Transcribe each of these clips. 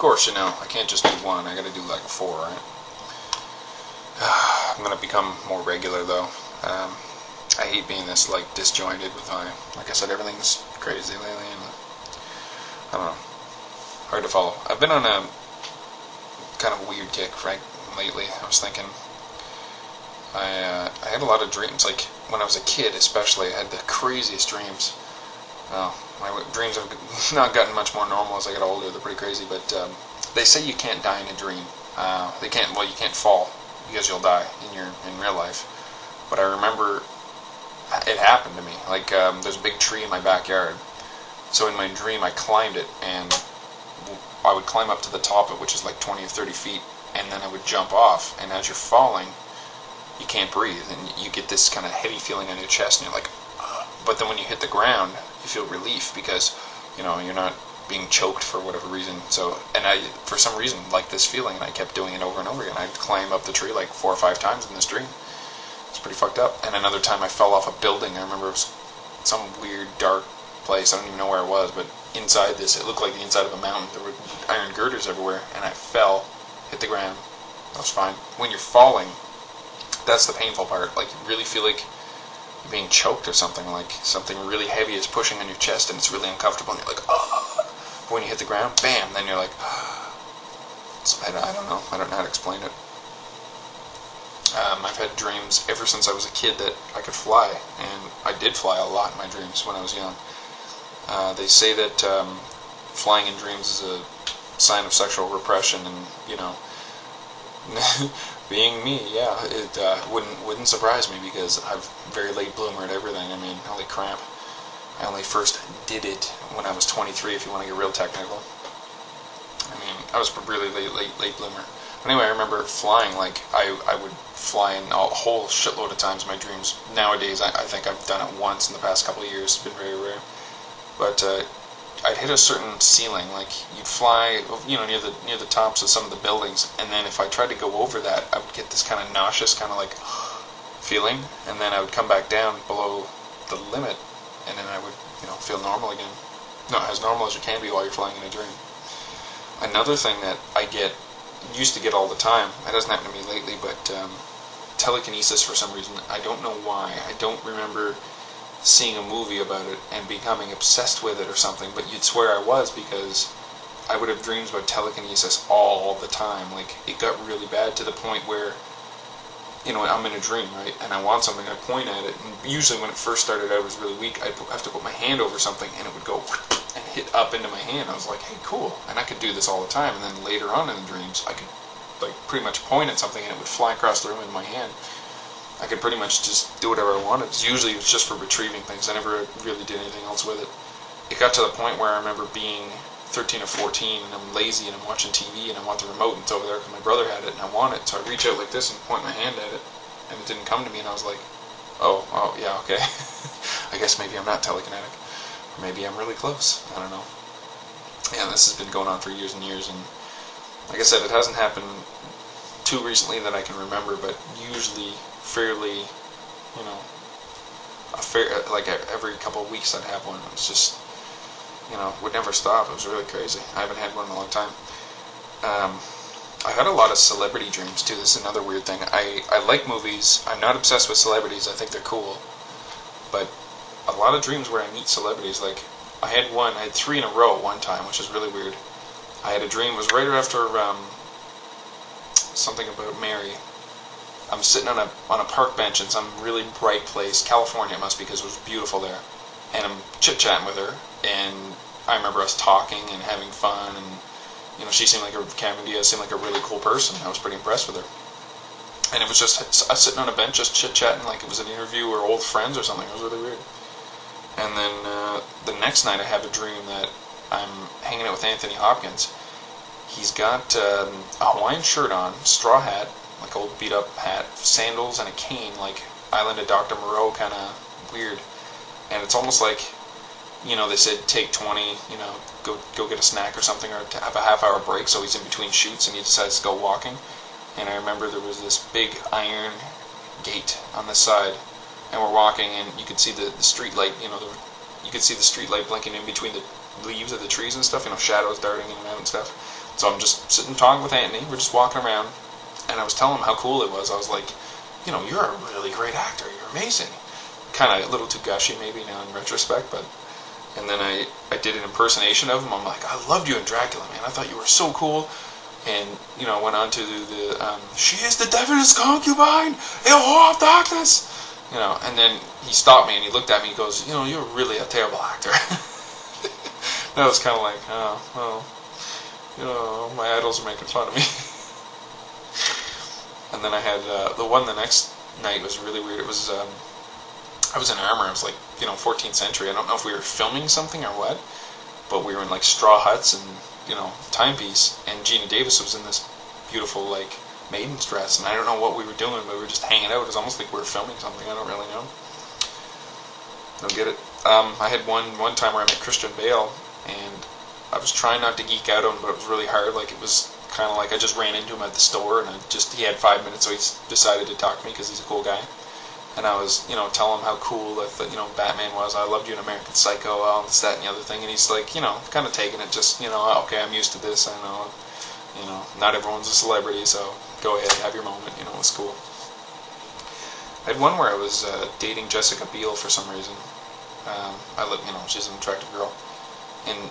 course, I can't just do one. I got to do like 4, right? I'm gonna become more regular though. I hate being this like disjointed with my. Like I said, everything's crazy lately, and I don't know, hard to follow. I've been on a kind of weird kick, right, lately. I was thinking. I had a lot of dreams. Like when I was a kid, especially, I had the craziest dreams. Well, my dreams have not gotten much more normal as I get older. They're pretty crazy, but they say you can't die in a dream. They can't. Well, you can't fall because you'll die in real life. But I remember it happened to me. Like there's a big tree in my backyard. So in my dream, I climbed it, and I would climb up to the top of it, which is like 20 or 30 feet, and then I would jump off. And as you're falling, you can't breathe, and you get this kind of heavy feeling on your chest, and you're like, ugh. But then when you hit the ground, you feel relief because, you're not being choked for whatever reason. So, and I, for some reason, liked this feeling, and I kept doing it over and over again. I'd climb up the tree like 4 or 5 times in this dream. It's pretty fucked up. And another time I fell off a building. I remember it was some weird, dark place. I don't even know where it was, but inside this, it looked like the inside of a mountain. There were iron girders everywhere, and I fell, hit the ground. That was fine. When you're falling, that's the painful part. Like, you really feel like you're being choked or something. Like, something really heavy is pushing on your chest, and it's really uncomfortable, and you're like, oh. But when you hit the ground, bam, then you're like, oh. So I don't know. I don't know how to explain it. I've had dreams ever since I was a kid that I could fly, and I did fly a lot in my dreams when I was young. They say that flying in dreams is a sign of sexual repression, and, being me, yeah, it wouldn't surprise me because I'm very late bloomer at everything. I mean, holy crap. I only first did it when I was 23, if you want to get real technical. I mean, I was a really late bloomer. Anyway, I remember flying. Like, I would fly in a whole shitload of times in my dreams. Nowadays, I think I've done it once in the past couple of years. It's been very rare. But I'd hit a certain ceiling. Like, you'd fly, near the tops of some of the buildings, and then if I tried to go over that, I would get this kind of nauseous, kind of like feeling, and then I would come back down below the limit, and then I would, feel normal again. No, as normal as you can be while you're flying in a dream. Another thing that I used to get all the time, it doesn't happen to me lately, but telekinesis for some reason. I don't know why. I don't remember seeing a movie about it and becoming obsessed with it or something, but you'd swear I was, because I would have dreams about telekinesis all the time. Like, it got really bad to the point where, I'm in a dream, right, and I want something, I point at it, and usually when it first started out, it was really weak. I'd have to put my hand over something, and it would go and hit up into my hand. I was like, hey, cool, and I could do this all the time. And then later on in the dreams, I could, like, pretty much point at something, and it would fly across the room into my hand. I could pretty much just do whatever I wanted. Usually it was just for retrieving things. I never really did anything else with it. It got to the point where I remember being 13 or 14, and I'm lazy, and I'm watching TV, and I want the remote, and it's over there because my brother had it, and I want it. So I reach out like this and point my hand at it, and it didn't come to me, and I was like, oh, yeah, okay. I guess maybe I'm not telekinetic. Or maybe I'm really close. I don't know. Yeah, this has been going on for years and years, and like I said, it hasn't happened too recently that I can remember, but usually fairly, like every couple of weeks I'd have one. It was just, would never stop. It was really crazy. I haven't had one in a long time. I had a lot of celebrity dreams too. This is another weird thing. I like movies. I'm not obsessed with celebrities. I think they're cool. But a lot of dreams where I meet celebrities. Like, I had 3 in a row one time, which is really weird. I had a dream, it was right after something about Mary. I'm sitting on a park bench in some really bright place, California it must be, because it was beautiful there. And I'm chit-chatting with her, and I remember us talking and having fun, and she seemed like Cameron Diaz seemed like a really cool person. I was pretty impressed with her. And it was just us sitting on a bench, just chit-chatting like it was an interview or old friends or something. It was really weird. And then the next night I have a dream that I'm hanging out with Anthony Hopkins. He's got a Hawaiian shirt on, straw hat, like old beat-up hat, sandals, and a cane, like Island of Dr. Moreau kind of weird. And it's almost like, they said take 20, go get a snack or something, or to have a half-hour break, so he's in between shoots, and he decides to go walking. And I remember there was this big iron gate on the side, and we're walking, and you could see the street light, you could see the street light blinking in between the leaves of the trees and stuff, shadows darting in and out and stuff. So I'm just sitting talking with Anthony. We're just walking around, and I was telling him how cool it was. I was like, you're a really great actor. You're amazing. Kind of a little too gushy maybe now in retrospect, but. And then I did an impersonation of him. I'm like, I loved you in Dracula, man. I thought you were so cool. And, went on to she is the devil's concubine, a whore of darkness. And then he stopped me and he looked at me and he goes, you're really a terrible actor. That was kind of like, my idols are making fun of me. And then I had, the next night was really weird. It was, I was in armor. I was like, 14th century. I don't know if we were filming something or what, but we were in like straw huts and, timepiece, and Gina Davis was in this beautiful like maiden's dress, and I don't know what we were doing, but we were just hanging out. It was almost like we were filming something. I don't really know. Don't get it. I had one time where I met Christian Bale, and I was trying not to geek out on him, but it was really hard. Like, it was kind of like I just ran into him at the store, and he had 5 minutes, so he decided to talk to me because he's a cool guy. And I was, telling him how cool that, Batman was. I loved you in American Psycho, all this, that, and the other thing. And he's like, kind of taking it, just, okay, I'm used to this. I know, not everyone's a celebrity, so go ahead, have your moment. It was cool. I had one where I was dating Jessica Biel for some reason. She's an attractive girl. And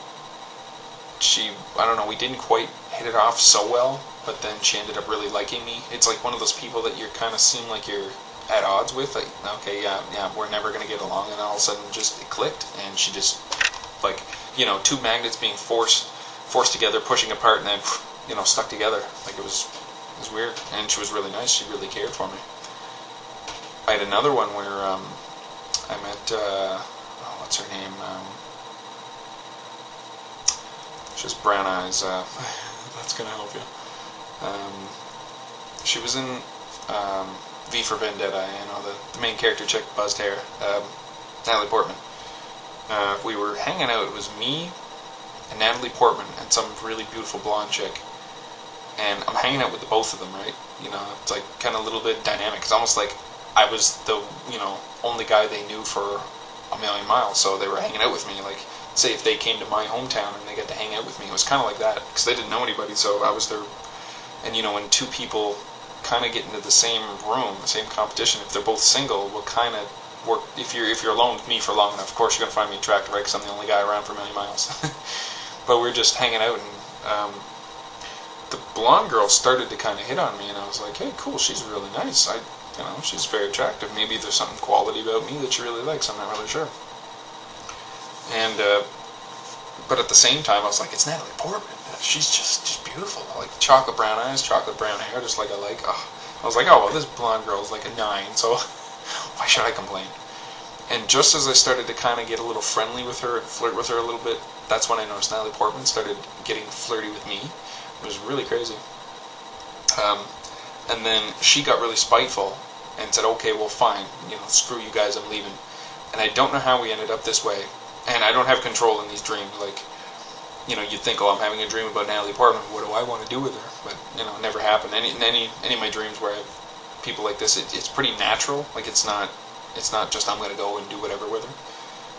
I don't know, we didn't quite hit it off so well, but then she ended up really liking me. It's like one of those people that you kind of seem like you're at odds with, like, okay, yeah, we're never going to get along, and all of a sudden just it clicked, and she just, like, two magnets being forced together, pushing apart, and then, stuck together. Like, it was weird, and she was really nice. She really cared for me. I had another one where, I met, what's her name, she has brown eyes, that's going to help you. She was in, V for Vendetta, the main character chick, buzzed hair, Natalie Portman. We were hanging out. It was me and Natalie Portman and some really beautiful blonde chick. And I'm hanging out with the both of them, right? It's like kind of a little bit dynamic. It's almost like I was the, only guy they knew for a million miles. So they were hanging out with me. Like, say if they came to my hometown and they got to hang out with me, it was kind of like that. Because they didn't know anybody, so I was their... And, when two people kind of get into the same room, the same competition, if they're both single, will kind of work. If you're alone with me for long enough, of course you're going to find me attractive, right? Because I'm the only guy around for a million miles. But we were just hanging out, and the blonde girl started to kind of hit on me, and I was like, hey, cool, she's really nice. She's very attractive. Maybe there's something quality about me that she really likes. I'm not really sure. And but at the same time, I was like, it's Natalie Portman. She's just beautiful. Like chocolate brown eyes, chocolate brown hair, just like I like. Oh. I was like, oh, well, this blonde girl's like a 9, so why should I complain? And just as I started to kind of get a little friendly with her and flirt with her a little bit, that's when I noticed Natalie Portman started getting flirty with me. It was really crazy. And then she got really spiteful and said, okay, well, fine, screw you guys, I'm leaving. And I don't know how we ended up this way. And I don't have control in these dreams, like, you'd think, oh, I'm having a dream about Natalie Portman, what do I want to do with her? But, it never happened. Any of my dreams where I have people like this, it's pretty natural. Like, it's not just I'm going to go and do whatever with her.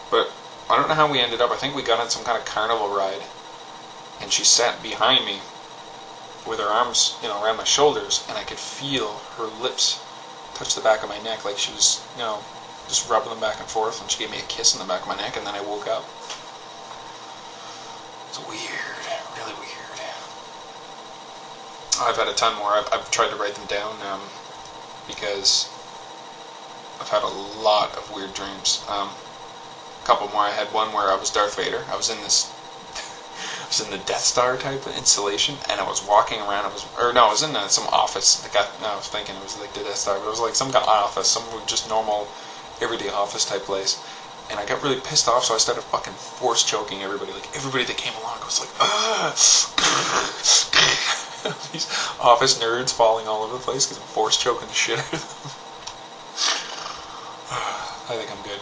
But I don't know how we ended up. I think we got on some kind of carnival ride, and she sat behind me with her arms, around my shoulders, and I could feel her lips touch the back of my neck, like she was, just rubbing them back and forth, and she gave me a kiss in the back of my neck, and then I woke up. It's weird, really weird. I've had a ton more. I've tried to write them down because I've had a lot of weird dreams. A couple more. I had one where I was Darth Vader. I was in the Death Star type of installation, and I was walking around. I was in some office. I was thinking it was like the Death Star, but it was like some kind of office, some just normal, everyday office type place. And I got really pissed off, so I started fucking force choking everybody. Like, everybody that came along, I was like, these office nerds falling all over the place because I'm force choking the shit out of them. I think I'm good.